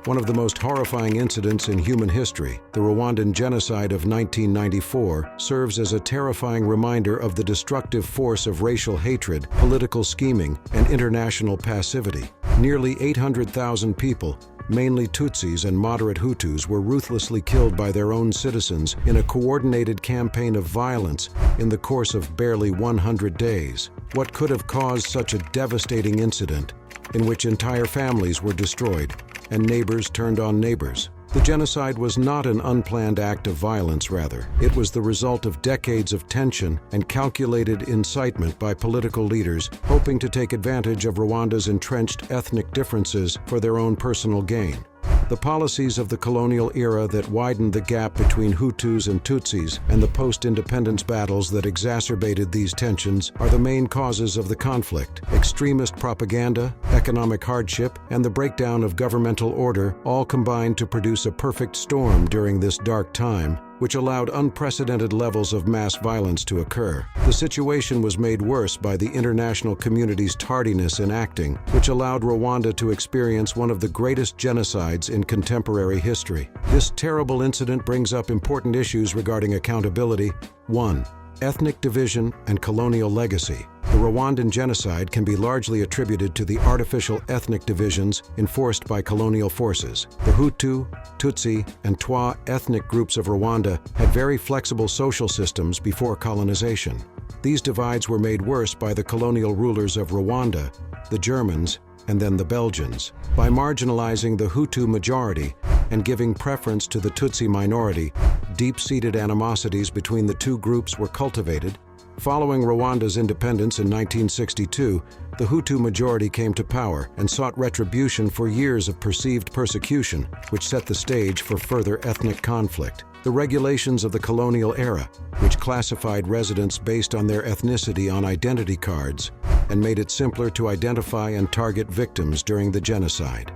One of the most horrifying incidents in human history, the Rwandan Genocide of 1994, serves as a terrifying reminder of the destructive force of racial hatred, political scheming, and international passivity. Nearly 800,000 people, mainly Tutsis and moderate Hutus, were ruthlessly killed by their own citizens in a coordinated campaign of violence in the course of barely 100 days. What could have caused such a devastating incident, in which entire families were destroyed and neighbors turned on neighbors? The genocide was not an unplanned act of violence, rather. It was the result of decades of tension and calculated incitement by political leaders hoping to take advantage of Rwanda's entrenched ethnic differences for their own personal gain. The policies of the colonial era that widened the gap between Hutus and Tutsis and the post-independence battles that exacerbated these tensions are the main causes of the conflict. Extremist propaganda, economic hardship, and the breakdown of governmental order all combined to produce a perfect storm during this dark time, which allowed unprecedented levels of mass violence to occur. The situation was made worse by the international community's tardiness in acting, which allowed Rwanda to experience one of the greatest genocides in contemporary history. This terrible incident brings up important issues regarding accountability. 1. Ethnic division and colonial legacy. The Rwandan genocide can be largely attributed to the artificial ethnic divisions enforced by colonial forces. The Hutu, Tutsi, and Twa ethnic groups of Rwanda had very flexible social systems before colonization. These divides were made worse by the colonial rulers of Rwanda, the Germans, and then the Belgians. By marginalizing the Hutu majority and giving preference to the Tutsi minority, deep-seated animosities between the two groups were cultivated. Following Rwanda's independence in 1962, the Hutu majority came to power and sought retribution for years of perceived persecution, which set the stage for further ethnic conflict. The regulations of the colonial era, which classified residents based on their ethnicity on identity cards and made it simpler to identify and target victims during the genocide.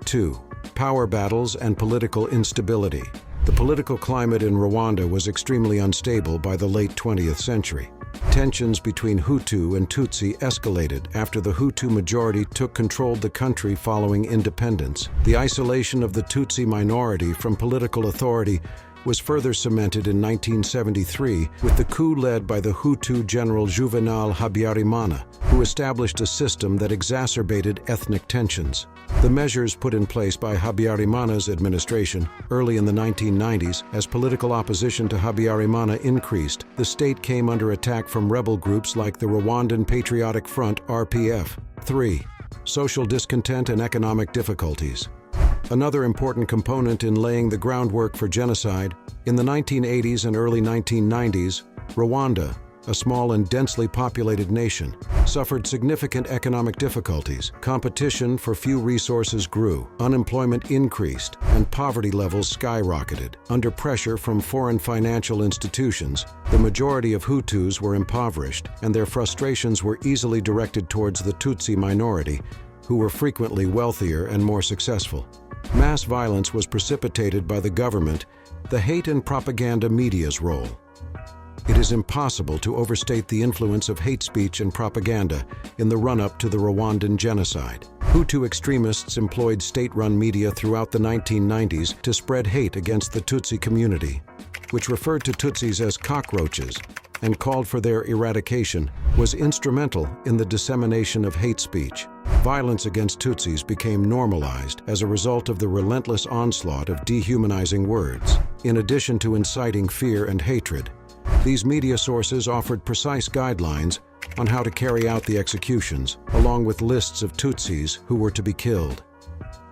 2. Power battles and political instability. The political climate in Rwanda was extremely unstable by the late 20th century. Tensions between Hutu and Tutsi escalated after the Hutu majority controlled the country following independence. The isolation of the Tutsi minority from political authority was further cemented in 1973 with the coup led by the Hutu General Juvenal Habyarimana, who established a system that exacerbated ethnic tensions. The measures put in place by Habyarimana's administration early in the 1990s, as political opposition to Habyarimana increased, the state came under attack from rebel groups like the Rwandan Patriotic Front (RPF). 3. Social discontent and economic difficulties. Another important component in laying the groundwork for genocide, in the 1980s and early 1990s, Rwanda, a small and densely populated nation, suffered significant economic difficulties. Competition for few resources grew, unemployment increased, and poverty levels skyrocketed. Under pressure from foreign financial institutions, the majority of Hutus were impoverished, and their frustrations were easily directed towards the Tutsi minority, who were frequently wealthier and more successful. Mass violence was precipitated by the government, the hate and propaganda media's role. It is impossible to overstate the influence of hate speech and propaganda in the run-up to the Rwandan genocide. Hutu extremists employed state-run media throughout the 1990s to spread hate against the Tutsi community, which referred to Tutsis as cockroaches and called for their eradication, was instrumental in the dissemination of hate speech. Violence against Tutsis became normalized as a result of the relentless onslaught of dehumanizing words. In addition to inciting fear and hatred, these media sources offered precise guidelines on how to carry out the executions, along with lists of Tutsis who were to be killed.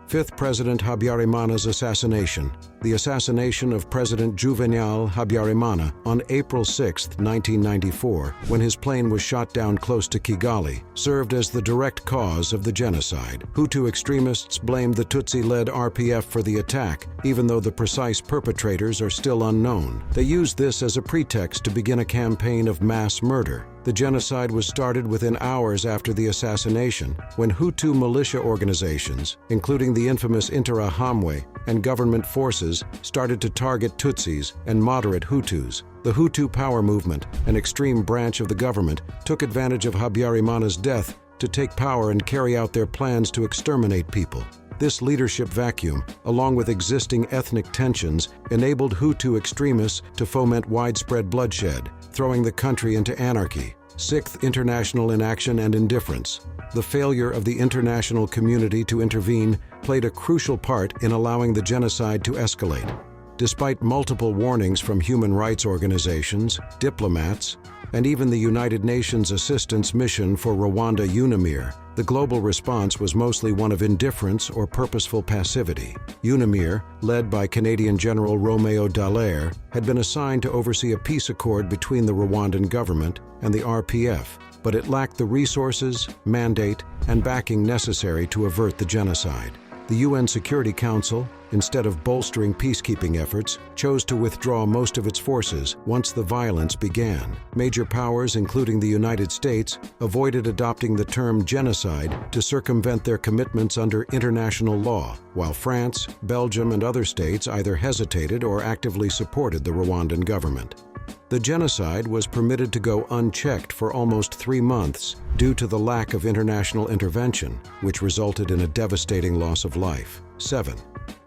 5th President Habyarimana's assassination. The assassination of President Juvenal Habyarimana on April 6, 1994, when his plane was shot down close to Kigali, served as the direct cause of the genocide. Hutu extremists blamed the Tutsi-led RPF for the attack, even though the precise perpetrators are still unknown. They used this as a pretext to begin a campaign of mass murder. The genocide was started within hours after the assassination, when Hutu militia organizations, including the infamous Interahamwe, and government forces started to target Tutsis and moderate Hutus. The Hutu power movement, an extreme branch of the government, took advantage of Habyarimana's death to take power and carry out their plans to exterminate people. This leadership vacuum, along with existing ethnic tensions, enabled Hutu extremists to foment widespread bloodshed, throwing the country into anarchy. Sixth, international inaction and indifference. The failure of the international community to intervene played a crucial part in allowing the genocide to escalate. Despite multiple warnings from human rights organizations, diplomats, and even the United Nations Assistance Mission for Rwanda UNAMIR, the global response was mostly one of indifference or purposeful passivity. UNAMIR, led by Canadian General Romeo Dallaire, had been assigned to oversee a peace accord between the Rwandan government and the RPF, but it lacked the resources, mandate, and backing necessary to avert the genocide. The UN Security Council, instead of bolstering peacekeeping efforts, chose to withdraw most of its forces once the violence began. Major powers, including the United States, avoided adopting the term genocide to circumvent their commitments under international law, while France, Belgium, and other states either hesitated or actively supported the Rwandan government. The genocide was permitted to go unchecked for almost 3 months due to the lack of international intervention, which resulted in a devastating loss of life. 7.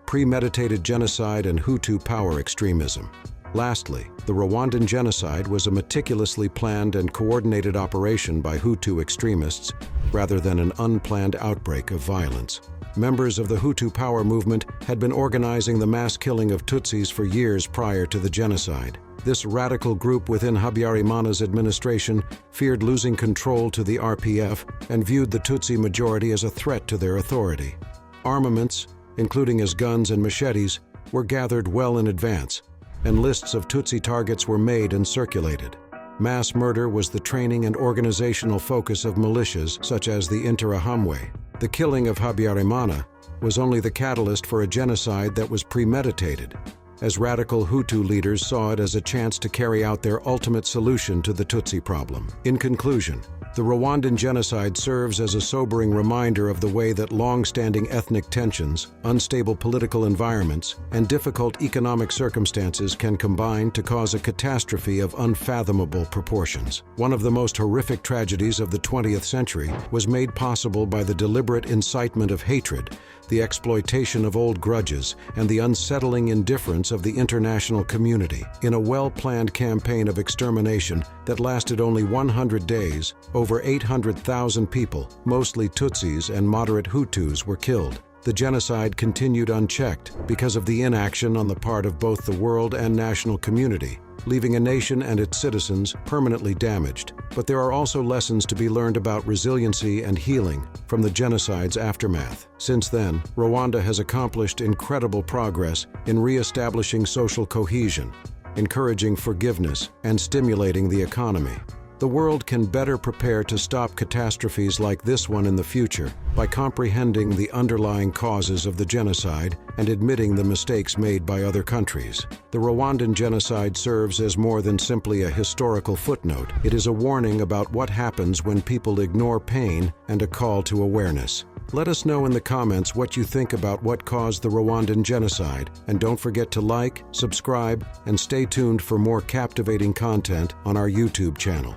Premeditated genocide and Hutu power extremism. Lastly, the Rwandan genocide was a meticulously planned and coordinated operation by Hutu extremists rather than an unplanned outbreak of violence. Members of the Hutu power movement had been organizing the mass killing of Tutsis for years prior to the genocide. This radical group within Habyarimana's administration feared losing control to the RPF and viewed the Tutsi majority as a threat to their authority. Armaments, including as guns and machetes, were gathered well in advance, and lists of Tutsi targets were made and circulated. Mass murder was the training and organizational focus of militias such as the Interahamwe. The killing of Habyarimana was only the catalyst for a genocide that was premeditated, as radical Hutu leaders saw it as a chance to carry out their ultimate solution to the Tutsi problem. In conclusion, the Rwandan genocide serves as a sobering reminder of the way that long-standing ethnic tensions, unstable political environments, and difficult economic circumstances can combine to cause a catastrophe of unfathomable proportions. One of the most horrific tragedies of the 20th century was made possible by the deliberate incitement of hatred, the exploitation of old grudges, and the unsettling indifference of the international community. In a well-planned campaign of extermination that lasted only 100 days, over 800,000 people, mostly Tutsis and moderate Hutus, were killed. The genocide continued unchecked because of the inaction on the part of both the world and national community, leaving a nation and its citizens permanently damaged. But there are also lessons to be learned about resiliency and healing from the genocide's aftermath. Since then, Rwanda has accomplished incredible progress in re-establishing social cohesion, encouraging forgiveness, and stimulating the economy. The world can better prepare to stop catastrophes like this one in the future by comprehending the underlying causes of the genocide and admitting the mistakes made by other countries. The Rwandan genocide serves as more than simply a historical footnote. It is a warning about what happens when people ignore pain and a call to awareness. Let us know in the comments what you think about what caused the Rwandan genocide, and don't forget to like, subscribe, and stay tuned for more captivating content on our YouTube channel.